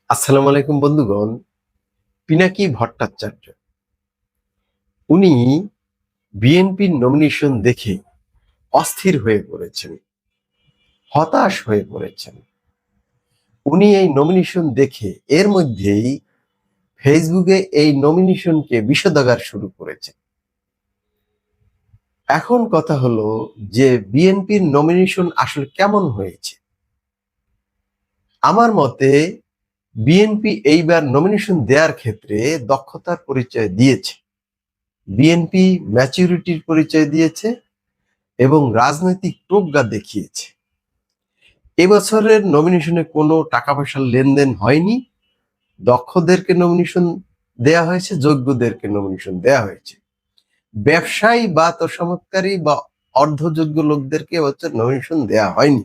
আসসালামু আলাইকুম বন্ধুগণ। পিনাকি ভট্টাচার্য উনি বিএনপির নমিনেশন দেখে অস্থির হয়ে পড়েছেন, হতাশ হয়ে পড়েছেন। উনি এই নমিনেশন দেখে এর মধ্যেই ফেসবুকে এই নমিনেশনকে বিষোদ্গার শুরু করেছেন। এখন কথা হলো যে বিএনপির নমিনেশন আসলে কেমন হয়েছে। আমার মতে বিএনপি এইবার নমিনেশন দেওয়ার ক্ষেত্রে দক্ষতার পরিচয় দিয়েছে, বিএনপি ম্যাচুরিটির পরিচয় দিয়েছে এবং রাজনৈতিক প্রজ্ঞা দেখিয়েছে। এবছরের নমিনেশনে কোনো টাকা পয়সার লেনদেন হয়নি, দক্ষদেরকে নমিনেশন দেয়া হয়েছে, যোগ্যদেরকে নমিনেশন দেয়া হয়েছে। ব্যবসায়ী বা তোষামোদকারী বা অর্ধযোগ্য লোকদেরকে হচ্ছে নমিনেশন দেয়া হয়নি।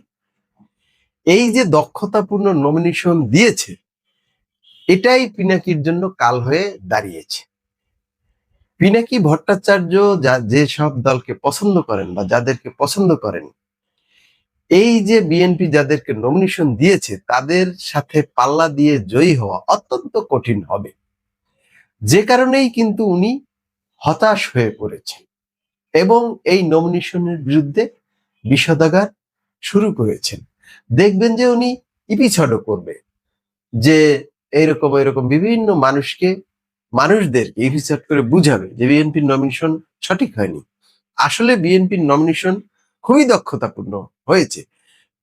এই যে দক্ষতাপূর্ণ নমিনেশন দিয়েছে, এটাই পিনাকির জন্য কাল হয়ে দাঁড়িয়েছে। পিনাকি ভট্টাচার্য যেসব দলকে পছন্দ করেন বা যাদেরকে পছন্দ করেন, এই যে বিএনপি যাদেরকে নমিনেশন দিয়েছে তাদের সাথে পাল্লা দিয়ে জয়ী হওয়া অত্যন্ত কঠিন হবে। যে কারণেই কিন্তু উনি হতাশ হয়ে পড়েছেন এবং এই নমিনেশনের বিরুদ্ধে বিষোদ্গার শুরু করেছেন। দেখবেন যে উনি ইপিছড়ও করবে, যে এরকম বিভিন্ন মানুষদেরকে ইপিছট করে বুঝাবে যে বিএনপির নমিনেশন সঠিক হয়নি। আসলে বিএনপির নমিনেশন খুবই দক্ষতাপূর্ণ হয়েছে।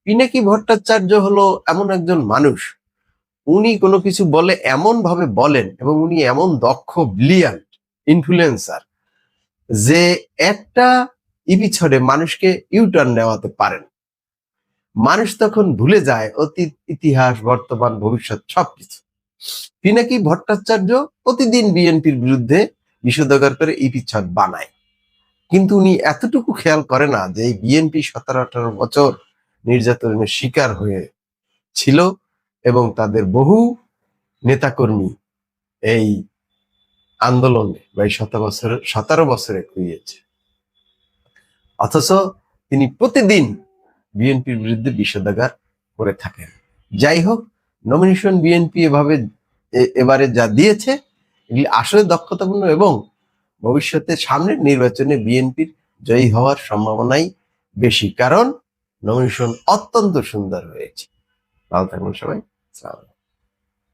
পিনাকি ভট্টাচার্য হলো এমন একজন মানুষ, উনি কোনো কিছু বলে এমন ভাবে বলেন এবং উনি এমন দক্ষ ব্রিলিয়ান্ট ইনফ্লুয়েন্সার যে একটা ইপিছড়ে মানুষকে ইউটার্ন নেওয়াতে পারেন। মানুষ তখন ভুলে যায় অতীত, ইতিহাস, বর্তমান, ভবিষ্যৎ সবকিছু। পিনাকি ভট্টাচার্য প্রতিদিন বিএনপির বিরুদ্ধে বিষোদ্গার করে ইপিছট বানায়, কিন্তু উনি এতটুকু খেয়াল করে না যে এই বিএনপি 17-18 বছর নির্যাতনের শিকার হয়ে ছিল এবং তাদের বহু নেতাকর্মী এই আন্দোলনে বা এই 17 বছরে খুইয়েছে। অথচ তিনি প্রতিদিন বিএনপির বিরুদ্ধে বিষোদ্গার করে থাকেন। যাই হোক, নমিনেশন বিএনপি এবারে যা দিয়েছে এগুলি আসলে দক্ষতাপূর্ণ এবং ভবিষ্যতে সামনের নির্বাচনে বিএনপির জয়ী হওয়ার সম্ভাবনাই বেশি, কারণ নমিনেশন অত্যন্ত সুন্দর হয়েছে। ভালো থাকবেন সবাই।